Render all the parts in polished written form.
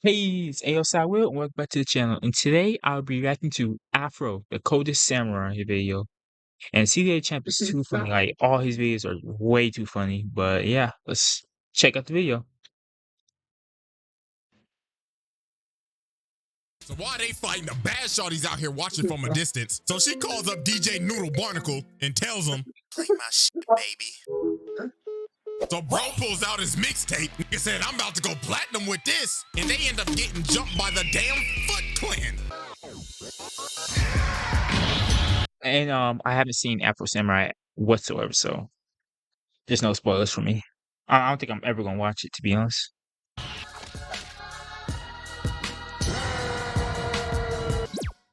Hey, it's AO Will, and welcome back to the channel. And today I'll be reacting to Afro, the coldest samurai video. And Dachamp is too funny. Like all his videos are way too funny. But yeah, let's check out the video. So while they fighting, the bad shorty's out here watching from a distance. So she calls up DJ Noodle Barnacle and tells him, "Play my shit, baby." So bro pulls out his mixtape and said, "I'm about to go platinum with this." And they end up getting jumped by the damn Foot Clan. And I haven't seen Afro Samurai whatsoever, so there's no spoilers for me. I don't think I'm ever gonna watch it, to be honest.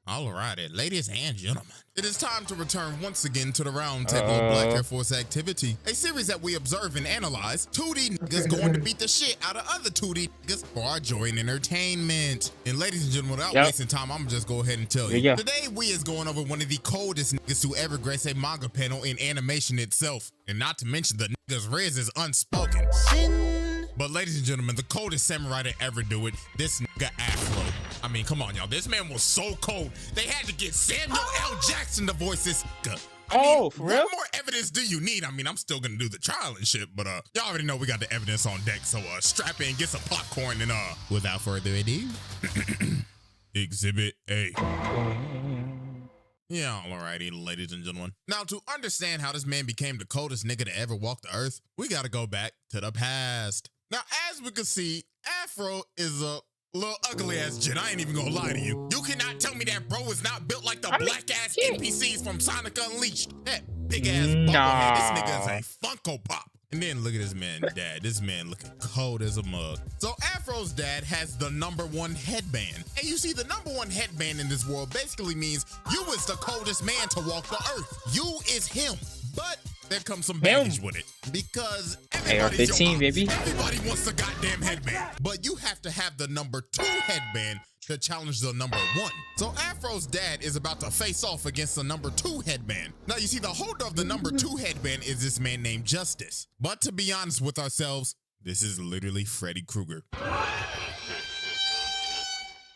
Alrighty, ladies and gentlemen, it is time to return once again to the round table of Black Air Force activity, a series that we observe and analyze 2D niggas going to beat the shit out of other 2D niggas for our joy and entertainment. And ladies and gentlemen, without wasting time, I'm gonna just go ahead and tell you. Today we is going over one of the coldest niggas to ever grace a manga panel in animation itself. And not to mention the nigga's riz is unspoken. But ladies and gentlemen, the coldest samurai to ever do it, this nigga Afro. I mean, come on, y'all. This man was so cold, they had to get Samuel L. Jackson to voice this nigga. For real? What more evidence do you need? I mean, I'm still gonna do the trial and shit, but y'all already know we got the evidence on deck, so strap in, get some popcorn, and without further ado, Exhibit A. Yeah, alrighty, ladies and gentlemen. Now, to understand how this man became the coldest nigga to ever walk the earth, we gotta go back to the past. Now, as we can see, Afro is a little ugly ass jit. I ain't even gonna lie to you. You cannot tell me that bro is not built like the black ass NPCs from Sonic Unleashed. That big ass bubblehead. This nigga is a Funko Pop. And then look at this man, dad. This man looking cold as a mug. So Afro's dad has the #1 headband. And you see, the #1 headband in this world basically means you is the coldest man to walk the earth. You is him. But there comes some baggage with it. Because AR-15, baby. Everybody wants the goddamn headband. But you have to have the #2 headband to challenge the #1. So Afro's dad is about to face off against the #2 headband. Now you see, the holder of the #2 headband is this man named Justice. But to be honest with ourselves, this is literally Freddy Krueger.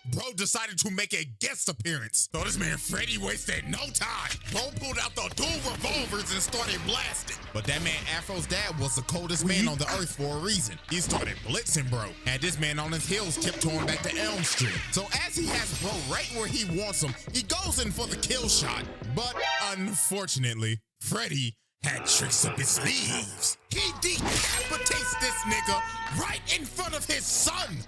Bro decided to make a guest appearance. So this man Freddy wasted no time. Bro pulled out the dual revolvers and started blasting. But that man Afro's dad was the coldest man on the earth for a reason. He started blitzing bro. Had this man on his heels tiptoeing back to Elm Street. So as he has bro right where he wants him, he goes in for the kill shot. But unfortunately, Freddy had tricks up his sleeves. He decapitates this nigga right in front of his son.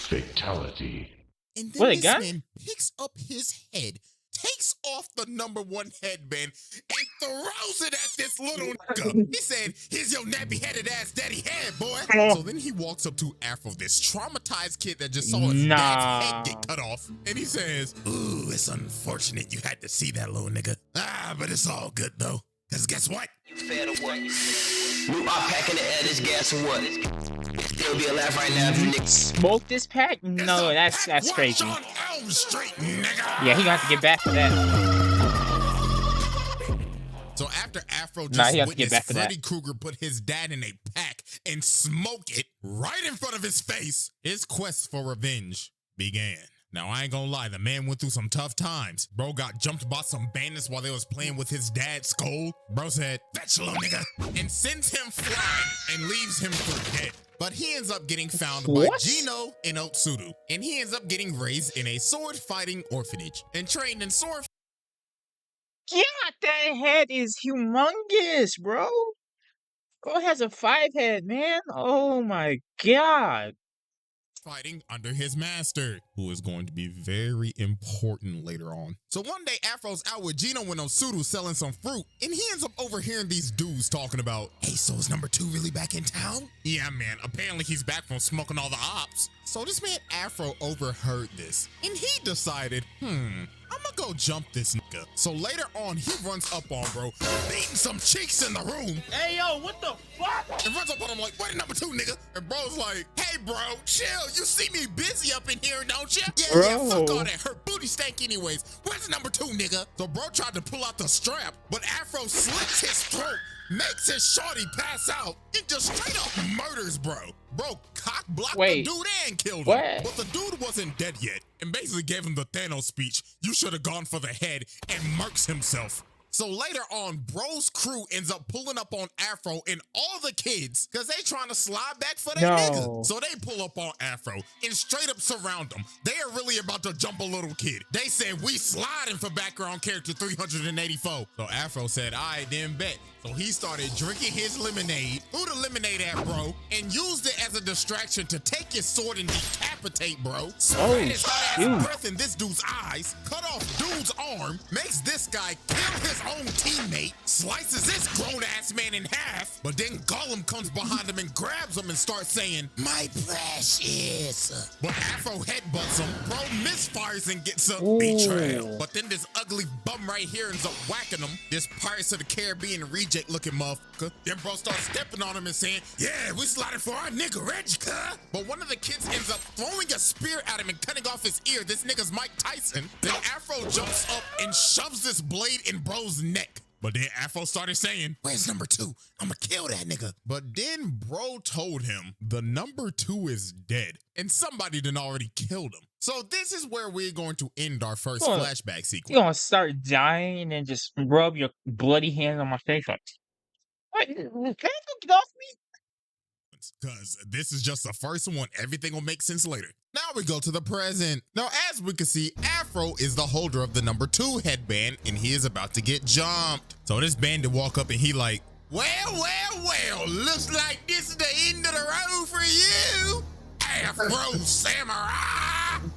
Fatality. And then this man picks up his head, takes off the #1 headband, and throws it at this little nigga. He said, "Here's your nappy-headed ass daddy head, boy." So then he walks up to Afro, this traumatized kid that just saw his dad's head get cut off, and he says, "Ooh, it's unfortunate you had to see that little nigga. But it's all good though, because guess what? You fair to what? New op pack in the air, this gas or what? Still be alive right now if you niggas smoke this pack? No, that's crazy. On Elm Street, nigga. Yeah, he gonna have to get back for that. So after Afro just get witnessed back for Freddy Krueger put his dad in a pack and smoke it right in front of his face, his quest for revenge began. Now, I ain't gonna lie, the man went through some tough times. Bro got jumped by some bandits while they was playing with his dad's skull. Bro said, "Fetch little nigga," and sends him flying and leaves him for dead. But he ends up getting found by Gino and Otsuru, and he ends up getting raised in a sword-fighting orphanage and trained in sword. God, that head is humongous, bro. Bro has a 5 head, man. Oh my god. Fighting under his master, who is going to be very important later on. So one day, Afro's out with Gino and Otsuru selling some fruit, and he ends up overhearing these dudes talking about, "Hey, so is #2 really back in town?" Yeah, man, apparently he's back from smoking all the ops. So this man Afro overheard this, and he decided, I'ma go jump this nigga. So later on, he runs up on bro, beating some cheeks in the room. Hey, yo, what the fuck? And runs up on him like, "Wait, #2, nigga." And bro's like, "Hey, bro, chill. You see me busy up in here, don't you?" Yeah, fuck all that. Her booty stank anyways. Where's #2, nigga? So bro tried to pull out the strap, but Afro slits his throat, makes his shorty pass out, and just straight up murders bro. Bro cock blocked the Wait, dude and killed him. what? But the dude wasn't dead yet and basically gave him the Thanos speech. You should have gone for the head and murks himself. So later on, bro's crew ends up pulling up on Afro and all the kids because they trying to slide back for their nigga. So they pull up on Afro and straight up surround him. They are really about to jump a little kid. They said, we sliding for background character 384. So Afro said, all right, then bet. So he started drinking his lemonade, threw the lemonade at bro, and used it as a distraction to take his sword and decapitate bro. Sprayed his hot ass breath in this dude's eyes, cut off dude's arm, makes this guy kill his own teammate, slices this grown-ass man in half, but then Gollum comes behind him and grabs him and starts saying, my precious. But Afro headbutts him, bro misfires and gets a betrayal. But then this ugly bum right here ends up whacking him, this Pirates of the Caribbean reject looking motherfucker. Then bro starts stepping on him and saying, yeah, we sliding for our nigga Reggie, cuh. But one of the kids ends up throwing a spear at him and cutting off his ear. This nigga's Mike Tyson. Then Afro jumps up and shoves this blade in bro's neck. But then Afro started saying, where's number 2? I'ma kill that nigga. But then bro told him the number 2 is dead and somebody done already killed him. So this is where we're going to end our first flashback sequence. You gonna start dying and then just rub your bloody hands on my face like, what? Can you get off me? Because this is just the first one. Everything will make sense later. Now we go to the present. Now, as we can see, Afro is the holder of the number 2 headband, and he is about to get jumped. So this bandit walk up and he like, well, looks like this is the end of the road for you, Afro Samurai.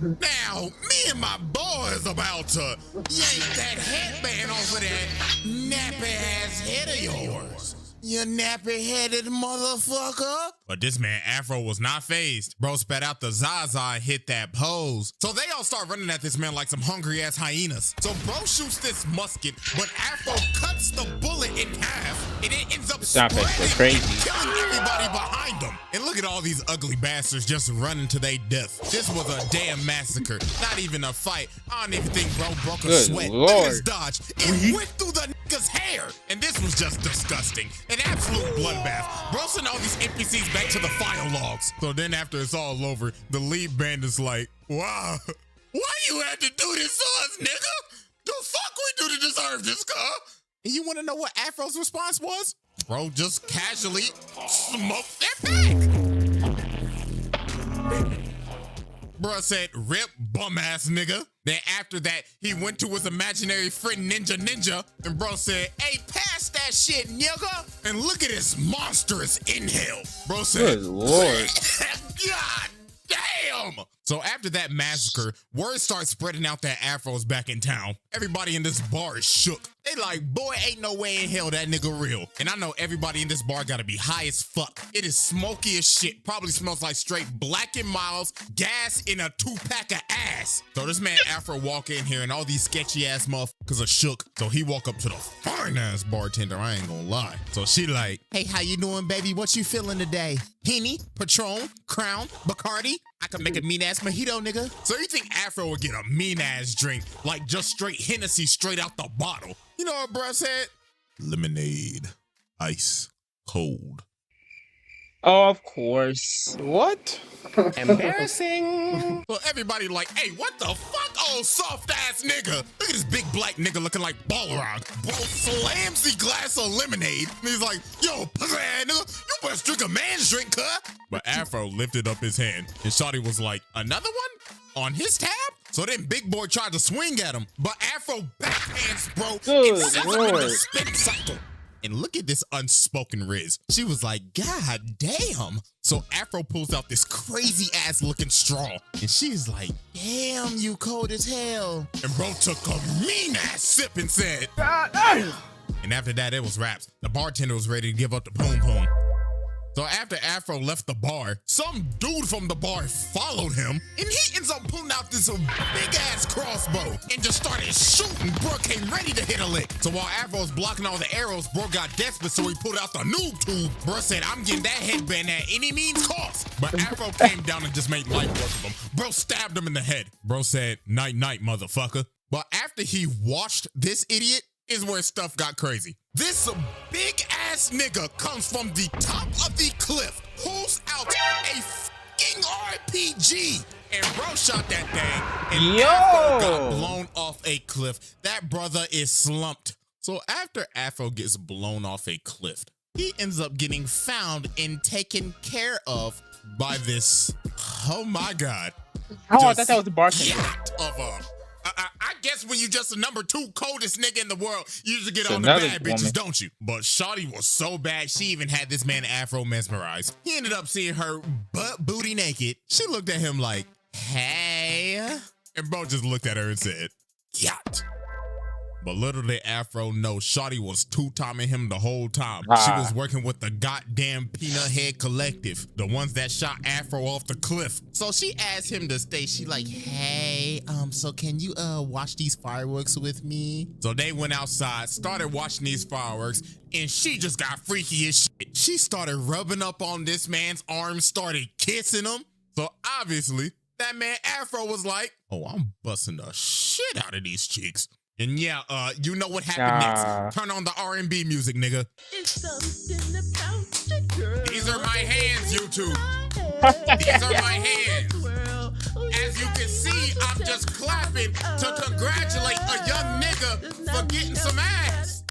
Now, me and my boys about to yank that headband off of that nappy-ass head of yours. You nappy-headed motherfucker. But this man, Afro, was not phased. Bro spat out the Zaza and hit that pose. So they all start running at this man like some hungry-ass hyenas. So bro shoots this musket, but Afro cuts the bullet in half, and it ends up spreading and killing everybody behind him. And look at all these ugly bastards just running to their death. This was a damn massacre, not even a fight. I don't even think bro broke a sweat. Look at his dodge. It went through the nigga's hair. And this was just disgusting. An absolute bloodbath. Bro sent all these NPCs back to the file logs. So then after it's all over, the lead band is like, wow, why you had to do this to us, nigga? The fuck we do to deserve this, car? And you want to know what Afro's response was? Bro just casually smoked their back. Bro said, rip bum ass nigga. Then after that, he went to his imaginary friend Ninja, and bro said, hey, pass that shit, nigga. And look at this monstrous inhale. Bro said, good Lord. God damn. So after that massacre, word starts spreading out that Afro's back in town. Everybody in this bar is shook. They like, boy, ain't no way in hell that nigga real. And I know everybody in this bar gotta be high as fuck. It is smoky as shit. Probably smells like straight Black and Miles, gas in a 2-pack of ass. So this man Afro walk in here and all these sketchy ass motherfuckers are shook. So he walk up to the fine ass bartender, I ain't gonna lie. So she like, hey, how you doing, baby? What you feeling today? Henny, Patron, Crown, Bacardi? I could make a mean ass mojito, nigga. So you think Afro would get a mean ass drink, like just straight Hennessy straight out the bottle? You know what bruh said? Lemonade, ice, cold. Oh, of course. What? Embarrassing. So everybody like, hey, what the fuck, old soft ass nigga? Look at this big black nigga looking like Balrog. Bro slams the glass of lemonade, and he's like, yo, pussy ass nigga, you best drink a man's drink, huh? But Afro lifted up his hand, and Shawty was like, another one? On his tab? So then Big Boy tried to swing at him, but Afro backhands, bro, and sends him in a spin cycle. And look at this unspoken Riz. She was like, God damn. So Afro pulls out this crazy ass looking straw. And she's like, damn, you cold as hell. And bro took a mean ass sip and said, God damn. And after that, it was raps. The bartender was ready to give up the poom poom. So after Afro left the bar, some dude from the bar followed him, and he ends up pulling out this big-ass crossbow and just started shooting. Bro came ready to hit a lick. So while Afro's blocking all the arrows, bro got desperate, so he pulled out the noob tube. Bro said, I'm getting that headband at any means cost. But Afro came down and just made light work of him. Bro stabbed him in the head. Bro said, night-night, motherfucker. But after he washed this idiot, is where stuff got crazy. This big ass nigga comes from the top of the cliff, pulls out a RPG. And bro shot that thing, and Afro got blown off a cliff. That brother is slumped. So after Afro gets blown off a cliff, he ends up getting found and taken care of by this, oh my God. Oh, I thought that was the bartender. I guess when you just the number 2 coldest nigga in the world, you usually get on the another bad bitches, woman. don't you? But Shawty was so bad, she even had this man Afro mesmerized. He ended up seeing her butt booty naked. She looked at him like, hey. And bro just looked at her and said, yacht. But little did Afro know Shawty was two-timing him the whole time. She was working with the goddamn Peanut Head Collective, the ones that shot Afro off the cliff. So she asked him to stay. She like, hey, so can you watch these fireworks with me? So they went outside, started watching these fireworks, and she just got freaky as shit. She started rubbing up on this man's arm, started kissing him. So obviously, that man Afro was like, oh, I'm busting the shit out of these chicks. And yeah, you know what happened next. Turn on the R&B music, nigga. These are my hands, YouTube. These are my hands. As you can see, I'm just clapping to congratulate a young nigga for getting some ass.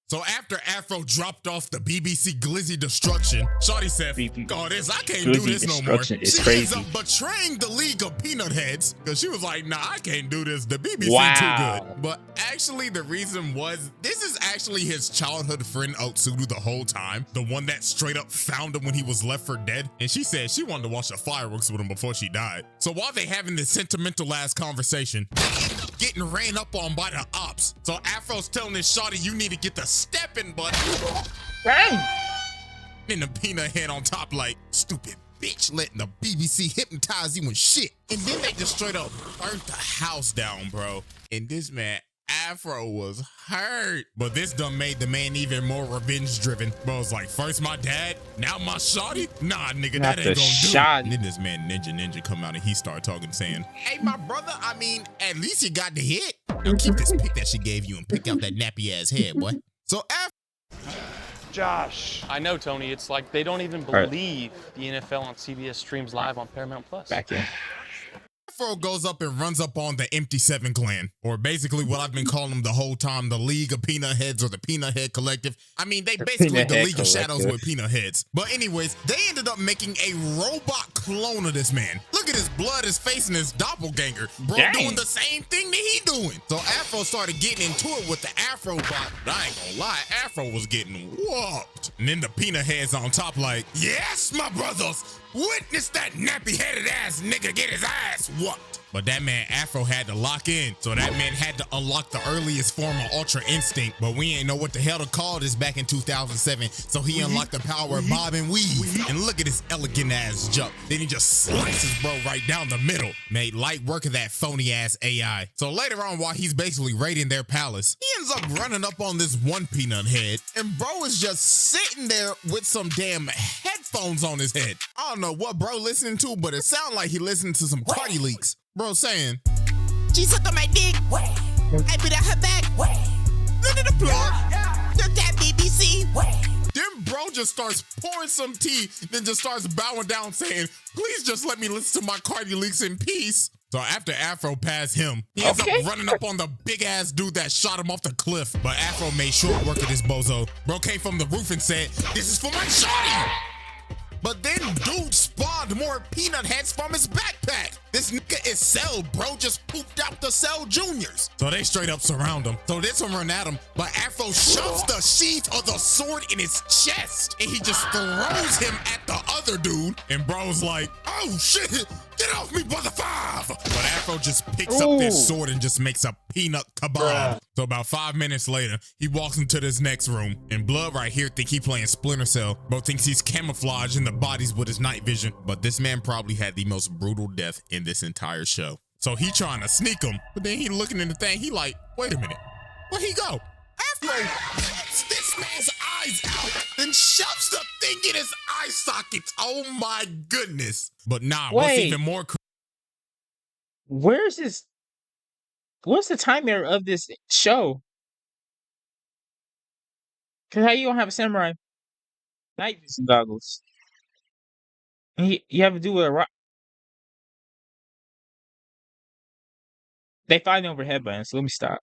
So after Afro dropped off the BBC Glizzy Destruction, Shawty said, "God, this I can't do this no more." She ends up betraying the League of Peanut Heads because she was like, "Nah, I can't do this. The BBC too good." But actually, the reason was this is actually his childhood friend Otsudu the whole time, the one that straight up found him when he was left for dead. And she said she wanted to watch the fireworks with him before she died. So while they having this sentimental ass conversation, they end up getting ran up on by the ops. So Afro's telling this Shawty, "You need to get the stepping button." Bang! And the Peanut Head on top like, "Stupid bitch letting the BBC hypnotize you and shit." And then they just straight up burnt the house down, bro. And this man Afro was hurt. But this done made the man even more revenge driven. Bro, it's like, first my dad, now my shawty? Nah, nigga, that ain't gonna do it. And then this man Ninja come out and he started talking, saying, "Hey, my brother, I mean, at least you got the hit. Now keep this pick that she gave you and pick out that nappy ass head, boy." So Afro, Josh. I know, Tony. It's like they don't even believe the NFL on CBS streams live on Paramount Plus. Back in. Afro goes up and runs up on the Empty Seven clan, or basically what I've been calling them the whole time, the League of Peanut Heads or the Peanut Head Collective. I mean, they basically the League of Shadows with peanut heads. But anyways, they ended up making a robot clone of this man. Look at his blood, his face, and his doppelganger. Bro doing the same thing that he doing. So Afro started getting into it with the Afro bot. But I ain't gonna lie, Afro was getting whooped. And then the Peanut Heads on top like, "Yes, my brothers, witness that nappy-headed ass nigga get his ass whooped." But that man Afro had to lock in, so that man had to unlock the earliest form of Ultra Instinct, but we ain't know what the hell to call this back in 2007, so he unlocked the power of Bob and Weave. And look at this elegant ass jump. Then he just slices bro right down the middle. Made light work of that phony ass AI. So later on, while he's basically raiding their palace, he ends up running up on this one Peanut Head, and bro is just sitting there with some damn headphones on his head. I don't know what bro listening to, but it sounded like he listened to some Cardi leaks. Bro saying, "She sucked on my dick. I put out her back. Look at the plug. Look that BBC." Then bro just starts pouring some tea, then just starts bowing down saying, "Please just let me listen to my Cardi leaks in peace." So after Afro passed him, he ends up running up on the big ass dude that shot him off the cliff. But Afro made short work of this bozo. Bro came from the roof and said, "This is for my shawty." But then dude spawned more peanut heads from his backpack. This nigga is Cell, bro, just pooped out the Cell Juniors. So they straight up surround him. So this one run at him, but Afro shoves the sheath of the sword in his chest, and he just throws him at the other dude. And bro's like, "Oh shit, get off me, brother five." But Afro just picks up this sword and just makes a peanut kebab. So about 5 minutes later, he walks into this next room, and Blood right here think he playing Splinter Cell. Bro thinks he's camouflaging the bodies with his night vision, but this man probably had the most brutal death in this entire show. So he trying to sneak him, but then he looking in the thing, he like, "Wait a minute, where'd he go?" Afro rips this man's eyes out and shoves the thing in his eye sockets. Oh my goodness. But nah, what's even more where's this? What's the timer of this show? Cause how you gonna have a samurai night vision goggles? You have to do with a rock. They fighting over headbands. So let me stop.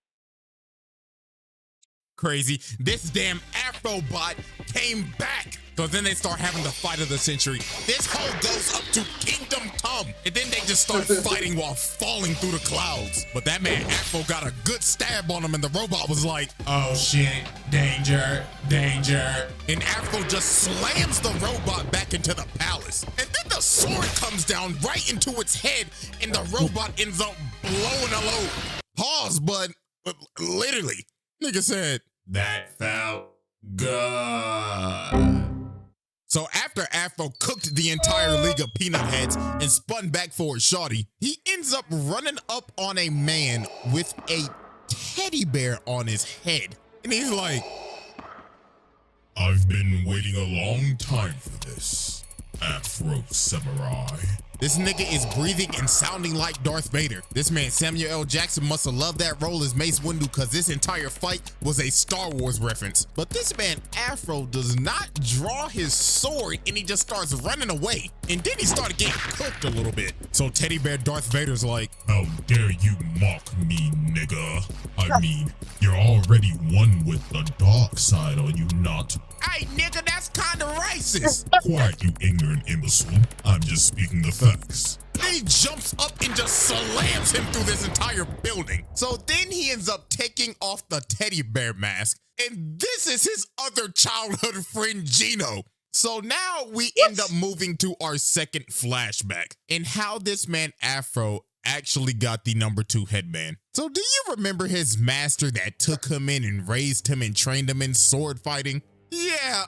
Crazy. This damn Afro bot came back. So then they start having the fight of the century. This whole goes up to Kingdom Come. And then they just start fighting while falling through the clouds. But that man Afro got a good stab on him and the robot was like, oh shit, danger, danger. And Afro just slams the robot back into the palace. And then the sword comes down right into its head and the robot ends up blowing a load. Pause, but literally. Nigga said, that felt good. So after Afro cooked the entire League of Peanut Heads and spun back for his shawty, he ends up running up on a man with a teddy bear on his head. And he's like, I've been waiting a long time for this, Afro Samurai. This nigga is breathing and sounding like Darth Vader. This man Samuel L. Jackson must have loved that role as Mace Windu because this entire fight was a Star Wars reference. But this man Afro does not draw his sword and he just starts running away. And then he started getting cooked a little bit. So Teddy Bear Darth Vader's like, how dare you mock me, nigga? I mean, you're already one with the dark side, are you not? Hey, nigga, that's kind of racist. Quiet, you ignorant imbecile. I'm just speaking the facts. He jumps up and just slams him through this entire building. So then he ends up taking off the teddy bear mask. And this is his other childhood friend, Gino. So now we end up moving to our second flashback and how this man Afro actually got the #2 headband. So do you remember his master that took him in and raised him and trained him in sword fighting? Yeah,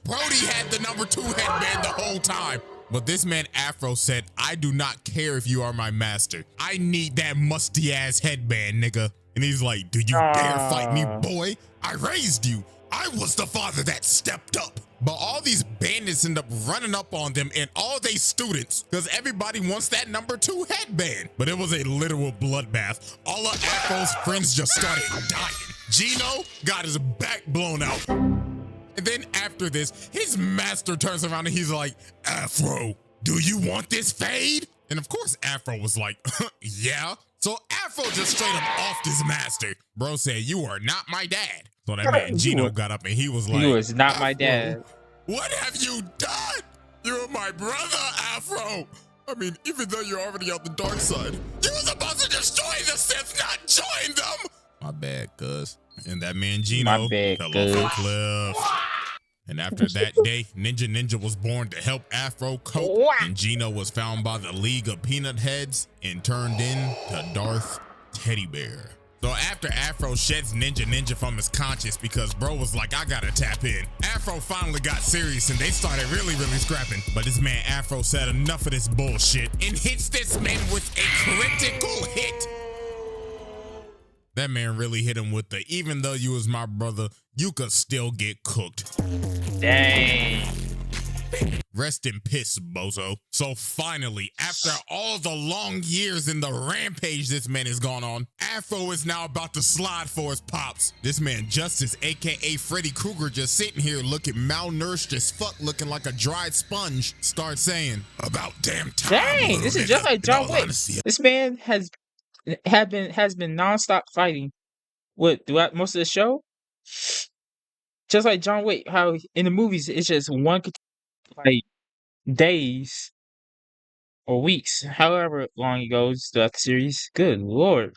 Brody had the #2 headband the whole time. But this man Afro said, I do not care if you are my master. I need that musty ass headband, nigga. And he's like, do you dare fight me, boy? I raised you. I was the father that stepped up. But all these bandits end up running up on them and all they students because everybody wants that #2 headband. But it was a literal bloodbath. All of Afro's friends just started dying. Gino got his back blown out. And then after this, his master turns around and he's like, Afro, do you want this fade? And of course, Afro was like, yeah. So Afro just straight up offed his master. Bro said, you are not my dad. So that man Gino got up and he was like, He was not my dad. What have you done? You're my brother, Afro. I mean, even though you're already on the dark side, you were supposed to destroy the Sith, not join them. My bad, cuz. And that man Gino fell off a cliff. And after that day, Ninja was born to help Afro cope. And Gino was found by the League of Peanut Heads and turned into Darth Teddy Bear. So after Afro sheds Ninja from his conscience because bro was like, I gotta tap in. Afro finally got serious and they started really scrapping. But this man Afro said enough of this bullshit and hits this man with a critical hit. That man really hit him with the, even though you was my brother, you could still get cooked. Dang. Rest in piss, bozo. So finally, after all the long years in the rampage this man has gone on, Afro is now about to slide for his pops. This man Justice, aka Freddy Krueger, just sitting here looking malnourished as fuck, looking like a dried sponge, starts saying, about damn time. Dang, this is just like John Wick. This man has been nonstop fighting throughout most of the show. Just like John Wick, how in the movies it's just one like days or weeks, however long it goes throughout the series. Good lord.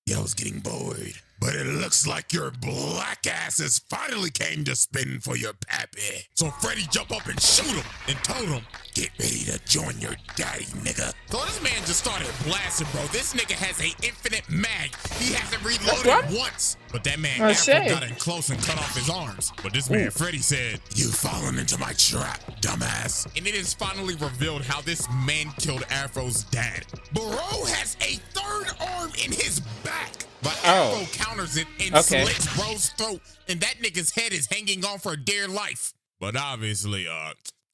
Yeah, I was getting bored. But it looks like your black asses finally came to spin for your pappy. So Freddy jumped up and shoot him and told him, get ready to join your daddy, nigga. So this man just started blasting, bro. This nigga has an infinite mag. He hasn't reloaded once. But that man Afro got in close and cut off his arms. But this man Freddy said, you've fallen into my trap, dumbass. And it is finally revealed how this man killed Afro's dad. Bro has a third arm in his back. But Afro counters it and slits bro's throat, and that nigga's head is hanging on for dear life. But obviously,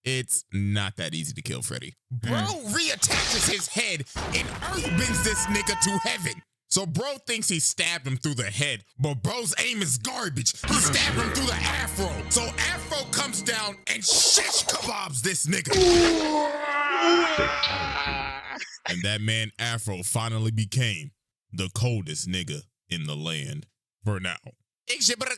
it's not that easy to kill Freddy. Bro reattaches his head and earthbends this nigga to heaven. So bro thinks he stabbed him through the head, but bro's aim is garbage. He stabbed him through the afro. So Afro comes down and shish kebabs this nigga. And that man Afro finally became the coldest nigga in the land for now. Exhibit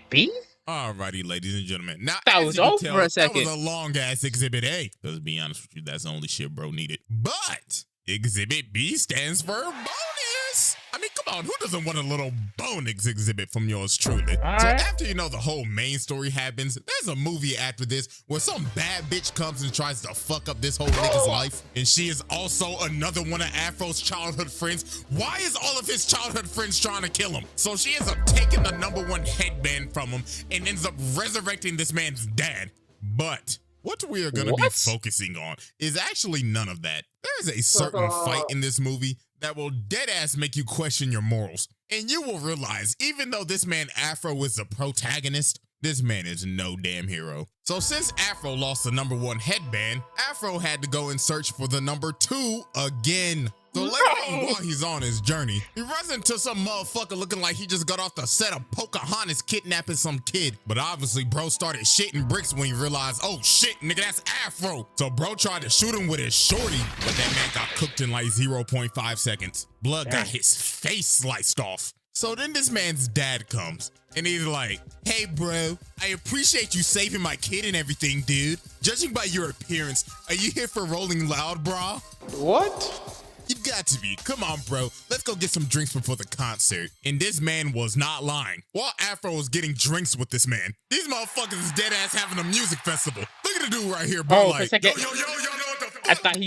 B? Alrighty, ladies and gentlemen. Now, That as was you can over tell, for a second. That was a long-ass Exhibit A. Because to be honest with you, that's the only shit bro needed. But Exhibit B stands for bonus. I mean, come on, who doesn't want a little bonus exhibit from yours truly? So after you know the whole main story happens, there's a movie after this where some bad bitch comes and tries to fuck up this whole nigga's life. And she is also another one of Afro's childhood friends. Why is all of his childhood friends trying to kill him? So she ends up taking the #1 headband from him and ends up resurrecting this man's dad. But what we are going to be focusing on is actually none of that. There is a certain fight in this movie that will deadass make you question your morals. And you will realize, even though this man Afro is the protagonist, this man is no damn hero. So since Afro lost the #1 headband, Afro had to go and search for the #2 again. So later on, while he's on his journey, he runs into some motherfucker looking like he just got off the set of Pocahontas kidnapping some kid. But obviously, bro started shitting bricks when he realized, oh shit, nigga, that's Afro. So bro tried to shoot him with his shorty, but that man got cooked in like 0.5 seconds. Blood got his face sliced off. So then this man's dad comes, and he's like, hey bro, I appreciate you saving my kid and everything, dude. Judging by your appearance, are you here for Rolling Loud, brah? What? You've got to be. Come on, bro. Let's go get some drinks before the concert. And this man was not lying. While Afro was getting drinks with this man, these motherfuckers is dead ass having a music festival. Look at the dude right here, bro. Oh, like, for a second, yo, know what the fuck? I thought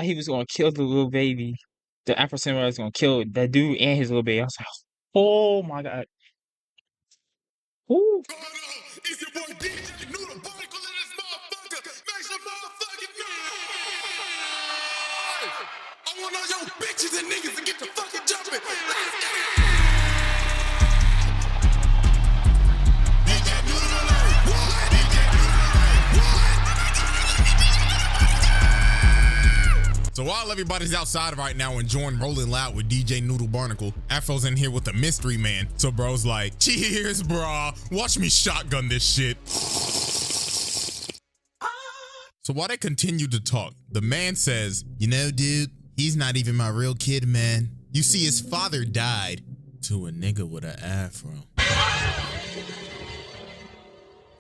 he was gonna kill the little baby. The Afro Samurai was gonna kill that dude and his little baby. I was like, oh my god. Ooh. Going on? It's your boy DJ Noodle Barnacle in this motherfucker. Make some motherfucking noise. I want all your bitches and niggas to get the fucking jumping. Let's get it. DJ Noodle alert. What? DJ Noodle alert. What? So while everybody's outside right now enjoying Rolling Loud with DJ Noodle Barnacle, Afro's in here with the mystery man. So bro's like, cheers, brah. Watch me shotgun this shit. So while they continue to talk, the man says, you know, dude, he's not even my real kid, man. You see, his father died to a nigga with an afro.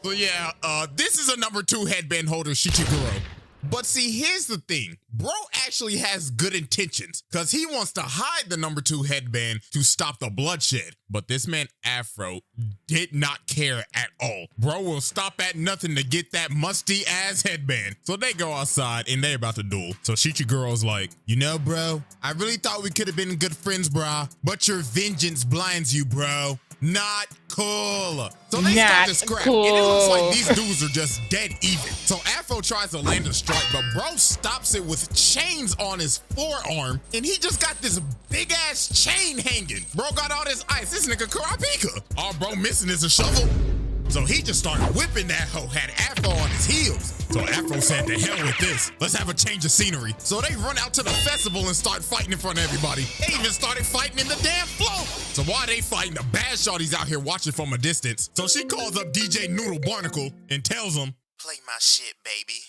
So yeah, this is a #2 headband holder, Shichiguro. But see, here's the thing. Bro actually has good intentions because he wants to hide the #2 headband to stop the bloodshed. But this man Afro did not care at all. Bro will stop at nothing to get that musty ass headband. So they go outside and they're about to duel. So Shichiguro's like, you know, bro, I really thought we could have been good friends, brah. But your vengeance blinds you, bro. Not cool. So they start to scrap, and it looks like these dudes are just dead even. So Afro tries to land a strike, but bro stops it with chains on his forearm, and he just got this big ass chain hanging. Bro got all this ice. This nigga Karapika. All bro missing is a shovel. So he just started whipping that hoe, had Afro on his heels. So Afro said, to hell with this. Let's have a change of scenery. So they run out to the festival and start fighting in front of everybody. They even started fighting in the damn float. So while they fighting, the bad shorty's out here watching from a distance. So she calls up DJ Noodle Barnacle and tells him, play my shit, baby.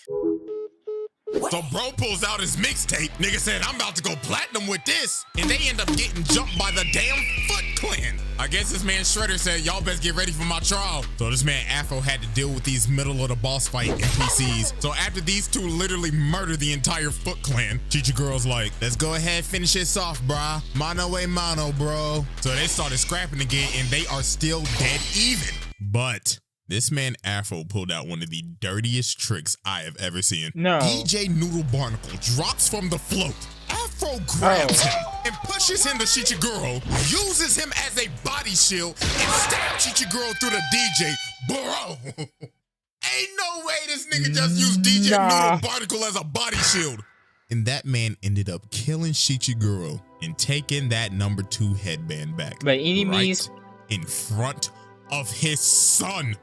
So bro pulls out his mixtape. Nigga said, I'm about to go platinum with this. And they end up getting jumped by the damn Foot Clan. I guess this man Shredder said, y'all best get ready for my trial. So this man Afro had to deal with these middle of the boss fight NPCs. So after these two literally murder the entire Foot Clan, Chichiguro's like, let's go ahead, finish this off, brah. Mano a mano, bro. So they started scrapping again and they are still dead even. But this man Afro pulled out one of the dirtiest tricks I have ever seen. No. DJ Noodle Barnacle drops from the float. Afro grabs him and pushes him to Shichiguro, uses him as a body shield, and stabs Shichiguro through the DJ. Bro, ain't no way this nigga just used DJ Noodle Barnacle as a body shield. And that man ended up killing Shichiguro and taking that #2 headband back. By any means, in front of his son.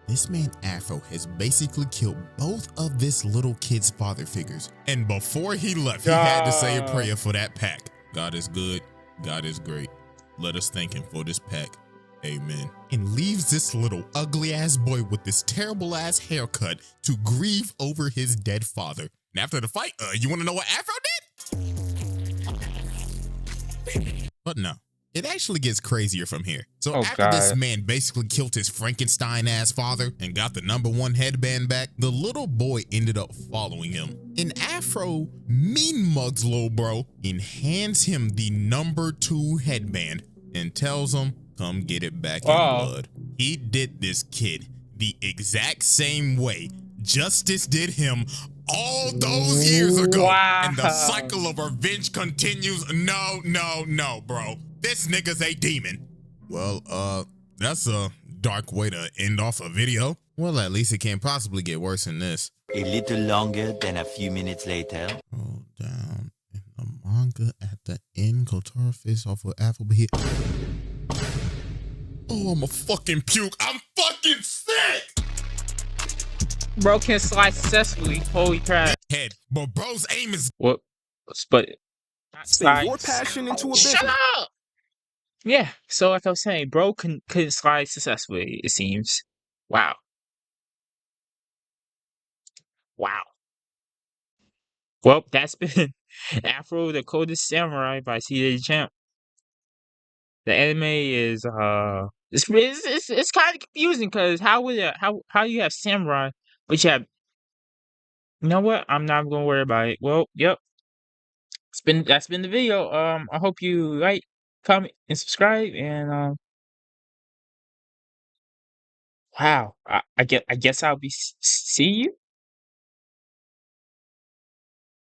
This man Afro has basically killed both of this little kid's father figures. And before he left, he had to say a prayer for that pack. God is good. God is great. Let us thank him for this pack. Amen. And leaves this little ugly ass boy with this terrible ass haircut to grieve over his dead father. And after the fight, you want to know what Afro did? But no, it actually gets crazier from here. So after this man basically killed his Frankenstein ass father and got the #1 headband back, the little boy ended up following him. And Afro mean mugs little bro and hands him the #2 headband and tells him, come get it back in blood. He did this kid the exact same way Justice did him all those years ago. And the cycle of revenge continues. No, bro. This nigga's a demon. Well, that's a dark way to end off a video. Well, at least it can't possibly get worse than this. A little longer than a few minutes later. Roll down in the manga at the end. Kotaro face off with Afro, but here. Oh, I'm a fucking puke. I'm fucking sick. Bro can slide successfully. Holy crap. Head, but bro's aim is What? But Spin your passion into a business. Shut up. Yeah. So like I was saying, bro couldn't slide successfully. It seems. Wow. Well, that's been Afro, the Coldest Samurai by Dachamp. The anime is it's kind of confusing because how you have samurai, but you have, you know what? I'm not gonna worry about it. Well, yep. That's been the video. I hope you like, comment, and subscribe. And wow, I guess I'll be see you.